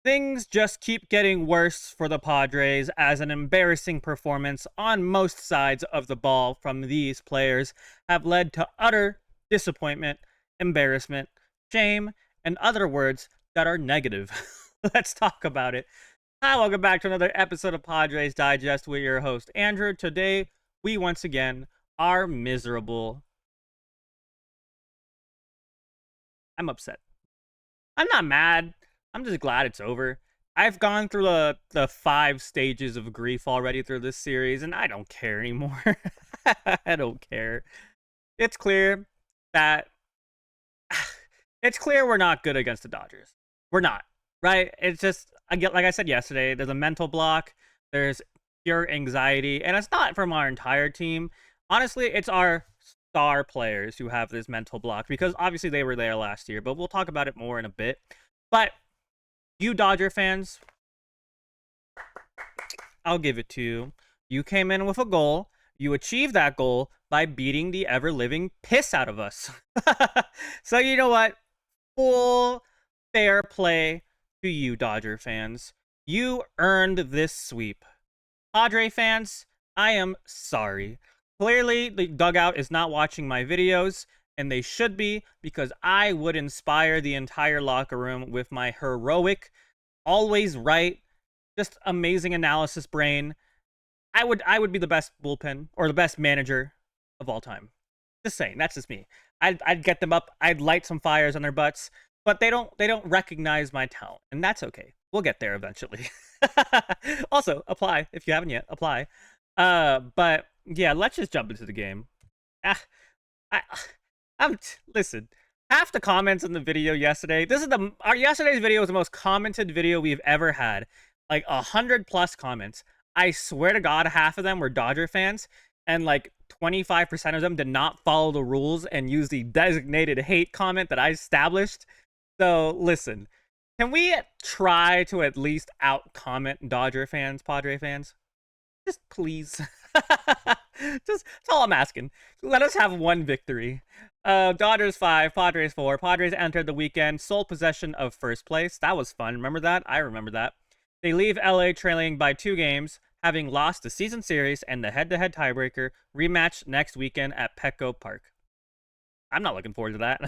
Things just keep getting worse for the Padres as an embarrassing performance on most sides of the ball from these players have led to utter disappointment, embarrassment, shame, and other words that are negative. Let's talk about it. Hi, welcome back to another episode of Padres Digest with your host, Andrew. Today, we once again are miserable. I'm upset. I'm not mad. I'm just glad it's over. I've gone through the 5 stages of grief already through this series, and I don't care anymore. I don't care. It's clear that it's clear we're not good against the Dodgers. We're not, right? It's just like I said yesterday, there's a mental block, there's pure anxiety, and it's not from our entire team. Honestly, it's our star players who have this mental block because obviously they were there last year, but we'll talk about it more in a bit. But you Dodger fans, I'll give it to you. You came in with a goal. You achieved that goal by beating the ever-living piss out of us. So you know what? Full fair play to you, Dodger fans. You earned this sweep. Padre fans, I am sorry. Clearly, the dugout is not watching my videos, and they should be, because I would inspire the entire locker room with my heroic, always right, just amazing analysis brain. I would be the best bullpen or the best manager of all time. Just saying, that's just me. I'd get them up. I'd light some fires on their butts, but they don't recognize my talent, and that's okay. We'll get there eventually. Also, apply if you haven't yet. Apply. But yeah, let's just jump into the game. Listen. Half the comments in the video yesterday. Our yesterday's video was the most commented video we've ever had. Like 100+ comments. I swear to God, half of them were Dodger fans, and like 25% of them did not follow the rules and use the designated hate comment that I established. So listen, can we try to at least out-comment Dodger fans, Padre fans? Just please. That's all I'm asking. Let us have one victory. Dodgers 5, Padres 4. Padres entered the weekend sole possession of first place. That was fun. Remember that? I remember that. They leave LA trailing by 2 games, having lost the season series and the head-to-head tiebreaker rematch next weekend at Petco Park. I'm not looking forward to that.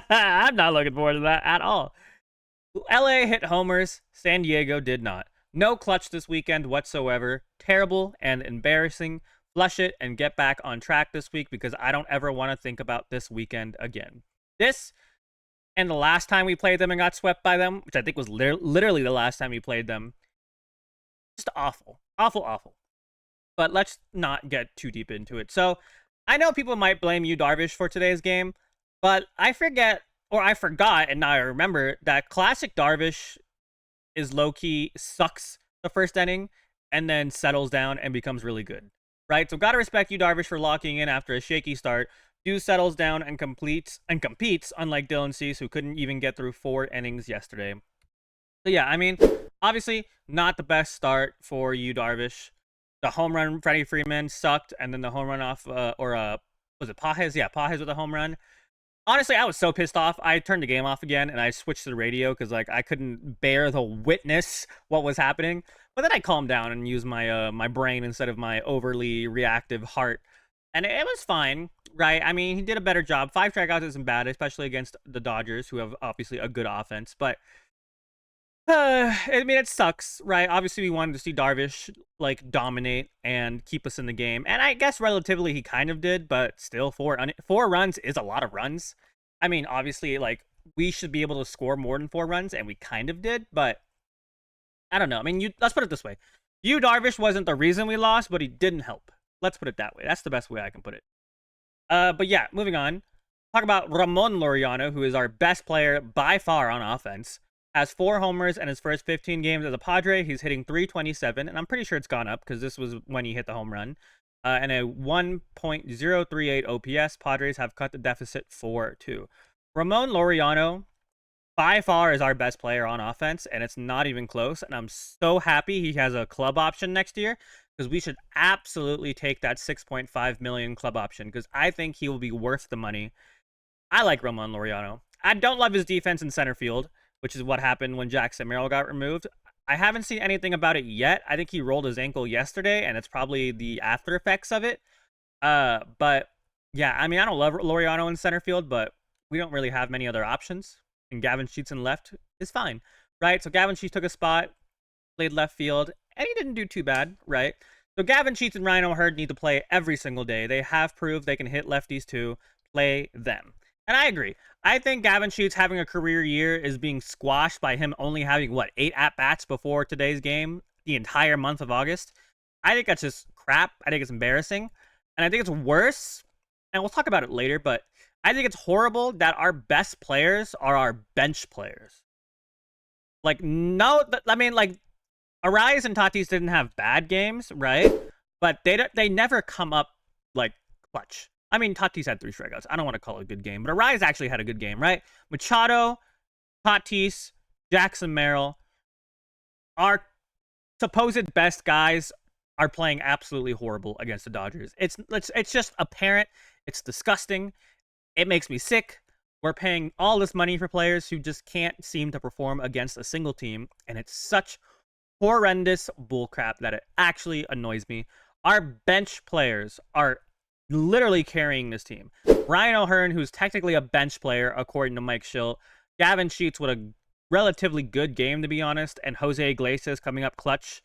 I'm not looking forward to that at all. LA hit homers. San Diego did not. No clutch this weekend whatsoever. Terrible and embarrassing. Flush it and get back on track this week because I don't ever want to think about this weekend again. This and the last time we played them and got swept by them, which I think was literally the last time we played them, just awful. Awful, awful. But let's not get too deep into it. So I know people might blame you, Darvish, for today's game, but I forgot, and now I remember that classic Darvish is low-key sucks the first inning and then settles down and becomes really good, right? So gotta respect you, Darvish, for locking in after a shaky start. Dude settles down and competes, unlike Dylan Cease, who couldn't even get through 4 innings yesterday. So yeah, I mean, obviously not the best start for you, Darvish. The home run, Freddie Freeman sucked, and then the home run off, was it Pages? Yeah, Pages with a home run. Honestly, I was so pissed off. I turned the game off again, and I switched to the radio because like I couldn't bear the witness what was happening. But then I calmed down and used my my brain instead of my overly reactive heart, and it was fine, right? I mean, he did a better job. 5 strikeouts isn't bad, especially against the Dodgers, who have obviously a good offense. But I mean, it sucks, right? Obviously, we wanted to see Darvish like dominate and keep us in the game, and I guess relatively he kind of did, but still, 4 runs is a lot of runs. I mean, obviously, like we should be able to score more than 4 runs, and we kind of did, but I don't know. I mean, let's put it this way: you Darvish wasn't the reason we lost, but he didn't help. Let's put it that way. That's the best way I can put it. But yeah, moving on. Talk about Ramon Laureano, who is our best player by far on offense. Has 4 homers in his first 15 games as a Padre. He's hitting .327, and I'm pretty sure it's gone up because this was when he hit the home run. And a 1.038 OPS. Padres have cut the deficit 4-2. Ramon Laureano, by far, is our best player on offense, and it's not even close. And I'm so happy he has a club option next year because we should absolutely take that $6.5 million club option because I think he will be worth the money. I like Ramon Laureano. I don't love his defense in center field. which is what happened when Jackson Merrill got removed. I haven't seen anything about it yet. I think he rolled his ankle yesterday, and it's probably the after effects of it. But yeah, I mean, I don't love Laureano in center field, but we don't really have many other options. And Gavin Sheets in left is fine, right? So Gavin Sheets took a spot, played left field, and he didn't do too bad, right? So Gavin Sheets and Ryan O'Hearn need to play every single day. They have proved they can hit lefties too. Play them. And I agree. I think Gavin Sheets having a career year is being squashed by him only having, 8 at-bats before today's game the entire month of August. I think that's just crap. I think it's embarrassing. And I think it's worse, and we'll talk about it later, but I think it's horrible that our best players are our bench players. Like, no, I mean, like, Arraez and Tatis didn't have bad games, right? But they never come up, like, clutch. I mean, Tatis had 3 strikeouts. I don't want to call it a good game, but Arraez actually had a good game, right? Machado, Tatis, Jackson Merrill, our supposed best guys are playing absolutely horrible against the Dodgers. It's just apparent. It's disgusting. It makes me sick. We're paying all this money for players who just can't seem to perform against a single team, and it's such horrendous bullcrap that it actually annoys me. Our bench players are literally carrying this team. Ryan O'Hearn, who's technically a bench player, according to Mike Shildt. Gavin Sheets with a relatively good game, to be honest, and Jose Iglesias coming up clutch.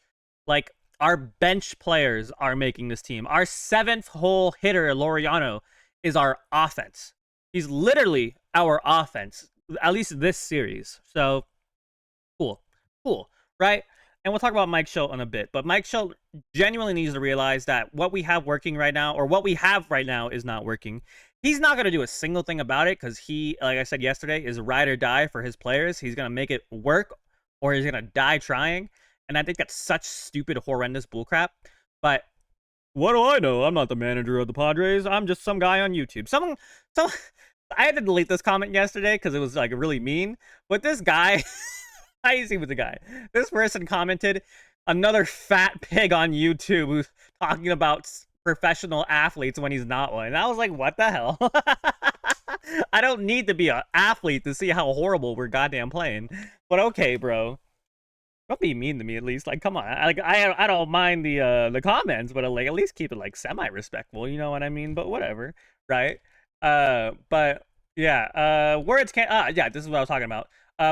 Like, our bench players are making this team. Our 7th hole hitter, Laureano, is our offense. He's literally our offense, at least this series. So, cool, right? And we'll talk about Mike Shildt in a bit. But Mike Shildt genuinely needs to realize that what we have working right now, or what we have right now, is not working. He's not going to do a single thing about it because he, like I said yesterday, is ride or die for his players. He's going to make it work or he's going to die trying. And I think that's such stupid, horrendous bullcrap. But what do I know? I'm not the manager of the Padres. I'm just some guy on YouTube. I had to delete this comment yesterday because it was like really mean. But this guy, I see with the guy. This person commented, another fat pig on YouTube who's talking about professional athletes when he's not one. And I was like, what the hell? I don't need to be an athlete to see how horrible we're goddamn playing. But okay, bro. Don't be mean to me, at least. Like, come on. I don't mind the comments, but like at least keep it like semi-respectful. You know what I mean? But whatever, right? But yeah. Words can't. Yeah, this is what I was talking about.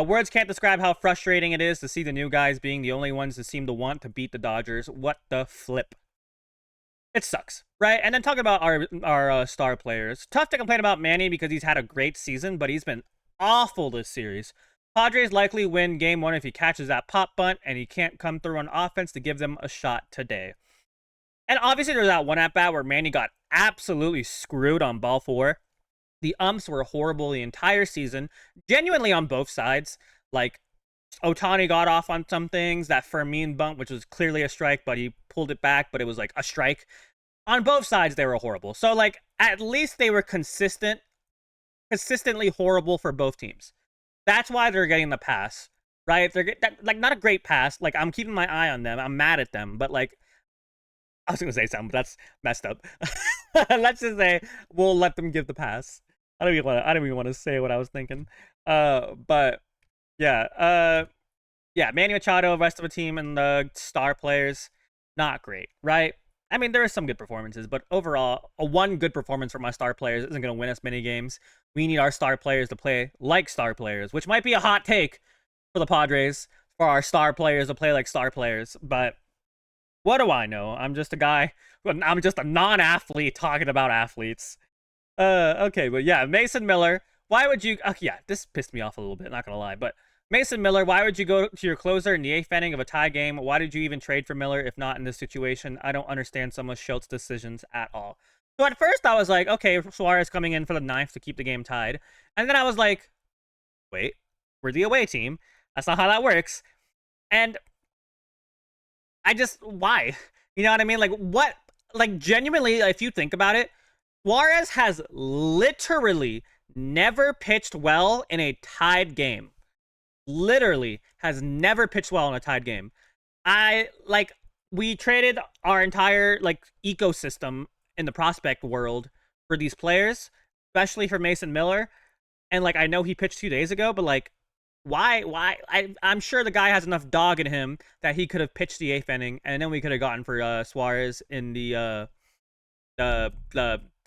Words can't describe how frustrating it is to see the new guys being the only ones that seem to want to beat the Dodgers. What the flip? It sucks, right? And then talking about our star players. Tough to complain about Manny because he's had a great season, but he's been awful this series. Padres likely win Game 1 if he catches that pop bunt and he can't come through on offense to give them a shot today. And obviously there's that one at-bat where Manny got absolutely screwed on ball 4. The umps were horrible the entire season, genuinely on both sides. Like, Ohtani got off on some things, that Fermin bunt, which was clearly a strike, but he pulled it back, but it was like a strike. On both sides, they were horrible. So, like, at least they were consistently horrible for both teams. That's why they're getting the pass, right? They're like not a great pass. Like, I'm keeping my eye on them. I'm mad at them, but like, I was gonna say something, but that's messed up. Let's just say we'll let them give the pass. I don't even want to say what I was thinking. But yeah, Manny Machado, rest of the team, and the star players, not great, right? I mean, there are some good performances, but overall, one good performance from my star players isn't going to win us many games. We need our star players to play like star players, which might be a hot take for the Padres, for our star players to play like star players. But what do I know? I'm just a guy. I'm just a non-athlete talking about athletes. Okay, but yeah, Mason Miller. Why would you... yeah, this pissed me off a little bit, not going to lie, but... Mason Miller, why would you go to your closer in the 8th inning of a tie game? Why did you even trade for Miller if not in this situation? I don't understand some of Shilt's decisions at all. So at first I was like, okay, Suarez coming in for the 9th to keep the game tied. And then I was like, wait, we're the away team. That's not how that works. And I just, why? You know what I mean? Like, what? Like, genuinely, if you think about it, Suarez has literally never pitched well in a tied game. Literally has never pitched well in a tied game. We traded our entire ecosystem in the prospect world for these players, especially for Mason Miller. And I know he pitched 2 days ago, but Why? I'm sure the guy has enough dog in him that he could have pitched the 8th inning, and then we could have gotten for Suarez in the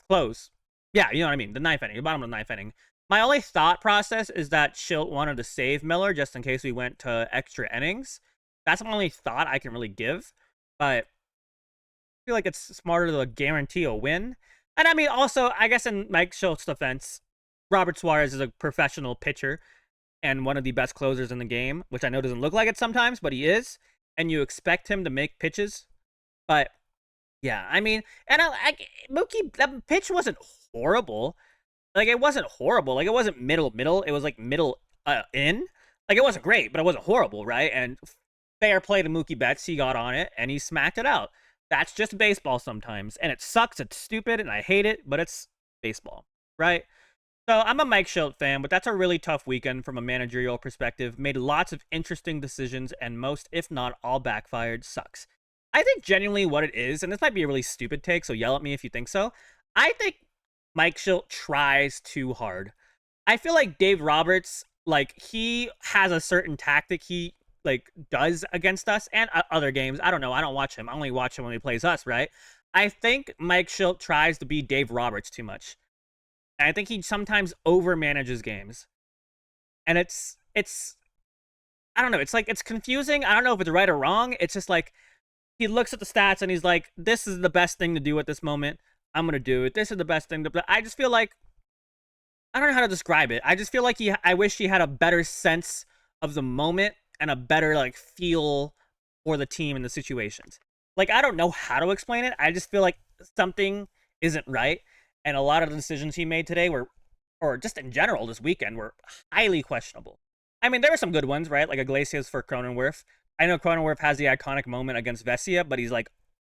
close. Yeah, you know what I mean. The 9th inning, the bottom of the 9th inning. My only thought process is that Shildt wanted to save Miller just in case we went to extra innings. That's my only thought I can really give. But I feel like it's smarter to guarantee a win. And I mean, also, I guess in Mike Shildt's defense, Robert Suarez is a professional pitcher and one of the best closers in the game, which I know doesn't look like it sometimes, but he is. And you expect him to make pitches. But yeah, I mean, and Mookie, that pitch wasn't horrible. Like, it wasn't horrible. Like, it wasn't middle. It was like middle in. Like, it wasn't great, but it wasn't horrible, right? And fair play to Mookie Betts. He got on it and he smacked it out. That's just baseball sometimes. And it sucks. It's stupid and I hate it, but it's baseball, right? So I'm a Mike Shildt fan, but that's a really tough weekend from a managerial perspective. Made lots of interesting decisions, and most, if not all, backfired. Sucks. I think genuinely what it is, and this might be a really stupid take, so yell at me if you think so. I think Mike Shildt tries too hard. I feel like Dave Roberts, like, he has a certain tactic he like does against us and other games. I don't know. I don't watch him. I only watch him when he plays us, right? I think Mike Shildt tries to be Dave Roberts too much. And I think he sometimes overmanages games. And it's I don't know, it's like it's confusing. I don't know if it's right or wrong. It's just like he looks at the stats and he's like, this is the best thing to do at this moment. I'm gonna do it. This is the best thing to. I just feel like I don't know how to describe it. I just feel like I wish he had a better sense of the moment and a better like feel for the team and the situations. Like, I don't know how to explain it. I just feel like something isn't right, and a lot of the decisions he made today were, or just in general this weekend, were highly questionable. I mean, there were some good ones, right? Like Iglesias for Cronenworth. I know Cronenworth has the iconic moment against Vesia, but he's like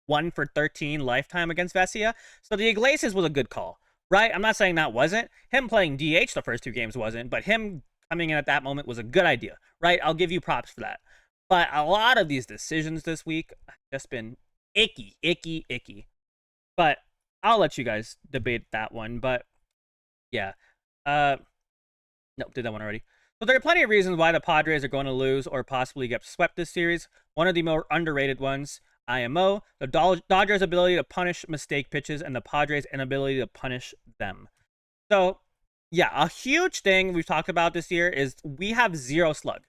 1 for 13 lifetime against Vesia. So the Iglesias was a good call, right? I'm not saying that wasn't. Him playing DH the first 2 games wasn't, but him coming in at that moment was a good idea, right? I'll give you props for that. But a lot of these decisions this week have just been icky. But I'll let you guys debate that one. But yeah. Nope, did that one already. So there are plenty of reasons why the Padres are going to lose or possibly get swept this series. One of the more underrated ones, IMO, the Dodgers' ability to punish mistake pitches and the Padres' inability to punish them. So, yeah, a huge thing we've talked about this year is we have 0 slug.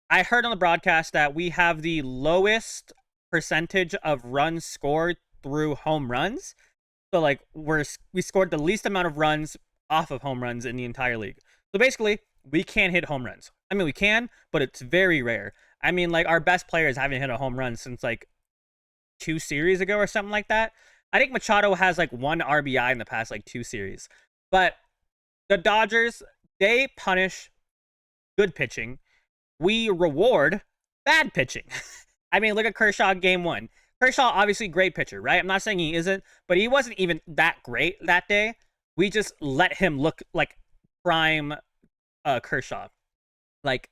I heard on the broadcast that we have the lowest percentage of runs scored through home runs. So, like, we scored the least amount of runs off of home runs in the entire league. So basically, we can't hit home runs. I mean, we can, but it's very rare. I mean, like, our best players haven't hit a home run since like 2 series ago or something like that. I think Machado has like 1 RBI in the past like 2 series. But the Dodgers, they punish good pitching. We reward bad pitching. I mean, look at Kershaw game 1. Kershaw, obviously great pitcher, right? I'm not saying he isn't, but he wasn't even that great that day. We just let him look like prime Kershaw. Like,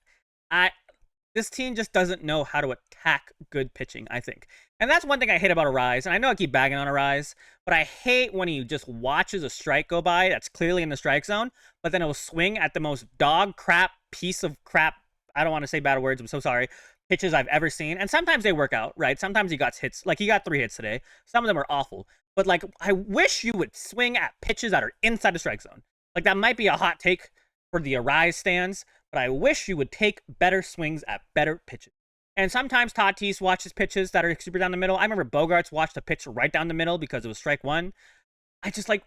this team just doesn't know how to attack good pitching, I think. And that's one thing I hate about Arraez. And I know I keep bagging on Arraez, but I hate when he just watches a strike go by that's clearly in the strike zone, but then he'll swing at the most dog crap piece of crap. I don't want to say bad words. I'm so sorry. Pitches I've ever seen. And sometimes they work out, right? Sometimes he got hits. Like, he got 3 hits today. Some of them are awful. But, like, I wish you would swing at pitches that are inside the strike zone. Like, that might be a hot take for the Arraez stands, but I wish you would take better swings at better pitches. And sometimes Tatis watches pitches that are super down the middle. I remember Bogaerts watched a pitch right down the middle because it was strike 1. I just like,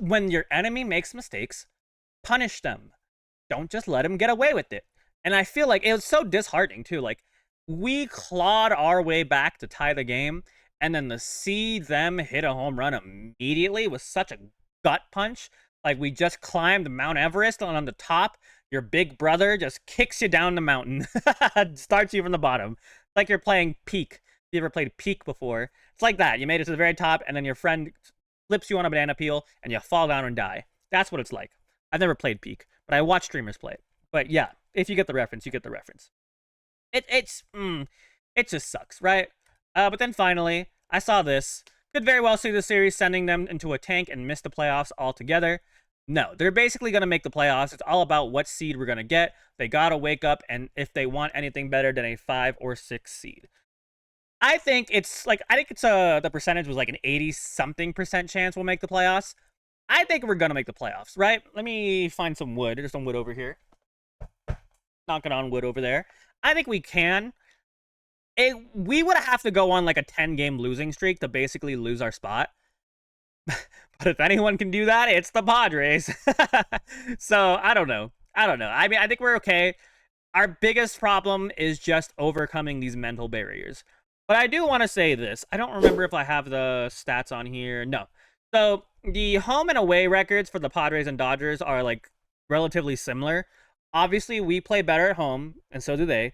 when your enemy makes mistakes, punish them. Don't just let them get away with it. And I feel like it was so disheartening too. Like, we clawed our way back to tie the game, and then to see them hit a home run immediately was such a gut punch. Like, we just climbed Mount Everest, and on the top, your big brother just kicks you down the mountain, starts you from the bottom. It's like you're playing Peak. If you ever played Peak before, it's like that. You made it to the very top, and then your friend flips you on a banana peel, and you fall down and die. That's what it's like. I've never played Peak, but I watch streamers play it. But yeah, if you get the reference, you get the reference. It just sucks, right? But then finally, I saw this. Could very well see the series sending them into a tank and miss the playoffs altogether. No, they're basically going to make the playoffs. It's all about what seed we're going to get. They got to wake up, and if they want anything better than a 5 or 6 seed. I think it's the percentage was like an 80-something% chance we'll make the playoffs. I think we're going to make the playoffs, right? Let me find some wood. There's some wood over here. Knocking on wood over there. I think we can. We would have to go on like a 10-game losing streak to basically lose our spot. But if anyone can do that, it's the Padres. So I don't know. I mean, I think we're okay. Our biggest problem is just overcoming these mental barriers. But I do want to say this. I don't remember if I have the stats on here. No. So the home and away records for the Padres and Dodgers are like relatively similar. Obviously, we play better at home, and so do they.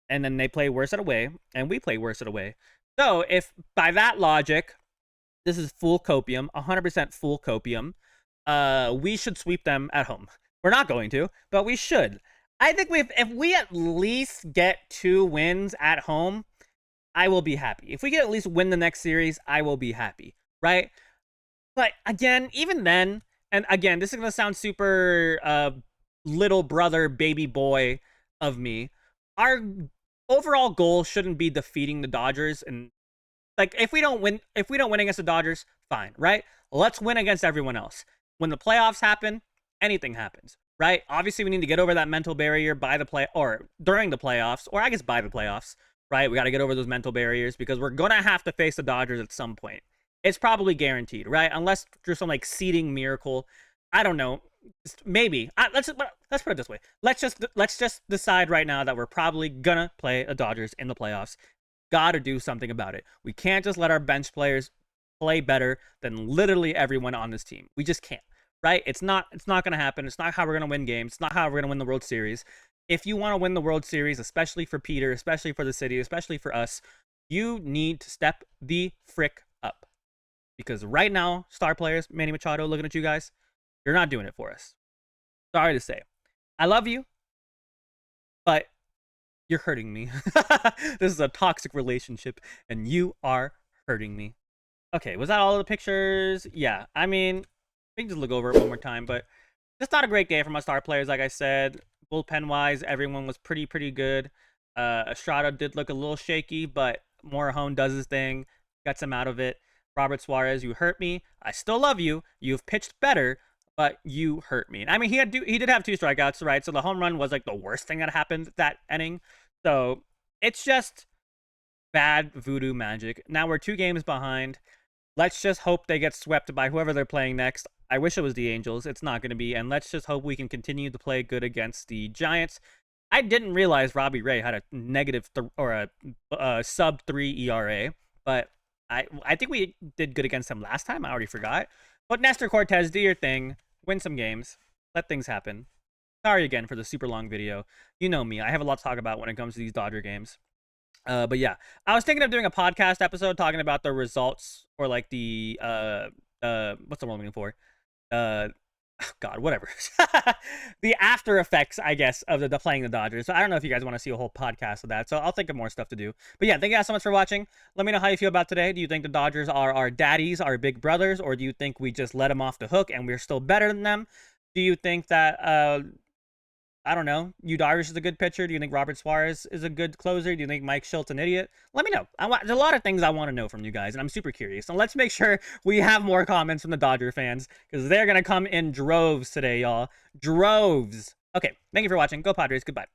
And then they play worse at away, and we play worse at away. So if by that logic, this is full copium, 100% full copium, we should sweep them at home. We're not going to, but we should. I think if we at least get 2 wins at home, I will be happy. If we get at least win the next series, I will be happy, right? But again, even then, and again, this is going to sound super little brother, baby boy of me. Our overall goal shouldn't be defeating the Dodgers, and like if we don't win against the Dodgers, fine, right? Let's win against everyone else. When the playoffs happen, anything happens, right? Obviously, we need to get over that mental barrier during the playoffs, or I guess by the playoffs, right? We got to get over those mental barriers because we're gonna have to face the Dodgers at some point. It's probably guaranteed, right? Unless there's some like seeding miracle. I don't know. Maybe. Let's put it this way. Let's just decide right now that we're probably gonna play the Dodgers in the playoffs. Gotta do something about it. We can't just let our bench players play better than literally everyone on this team. We just can't, right? It's not gonna happen. It's not how we're gonna win games. It's not how we're gonna win the World Series. If you want to win the World Series, especially for Peter, especially for the city, especially for us, you need to step the frick up. Because right now, star players, Manny Machado, looking at you guys, you're not doing it for us. Sorry to say. I love you, but you're hurting me. This is a toxic relationship, and you are hurting me. Okay, was that all of the pictures? Yeah, I mean, we can just look over it one more time, but just not a great day for my star players, like I said. Bullpen-wise, everyone was pretty good. Estrada did look a little shaky, but Morahone does his thing, gets him out of it. Robert Suarez, you hurt me. I still love you. You've pitched better, but you hurt me. I mean, he did have 2 strikeouts, right? So the home run was like the worst thing that happened that inning. So it's just bad voodoo magic. Now we're 2 games behind. Let's just hope they get swept by whoever they're playing next. I wish it was the Angels. It's not going to be. And let's just hope we can continue to play good against the Giants. I didn't realize Robbie Ray had a negative a sub 3 ERA, but I think we did good against him last time. I already forgot. But Nestor Cortez, do your thing. Win some games. Let things happen. Sorry again for the super long video. You know me. I have a lot to talk about when it comes to these Dodger games. But yeah, I was thinking of doing a podcast episode talking about the results or like the what's the word I'm looking for? God, whatever. The after effects, I guess, of the playing the Dodgers. So I don't know if you guys want to see a whole podcast of that. So I'll think of more stuff to do. But yeah, thank you guys so much for watching. Let me know how you feel about today. Do you think the Dodgers are our daddies, our big brothers, or do you think we just let them off the hook and we're still better than them? Do you think that I don't know, Darvish is a good pitcher? Do you think Robert Suarez is a good closer? Do you think Mike Shildt an idiot? Let me know. There's a lot of things I want to know from you guys, and I'm super curious. So let's make sure we have more comments from the Dodger fans, because they're going to come in droves today, y'all. Droves. Okay, thank you for watching. Go Padres. Goodbye.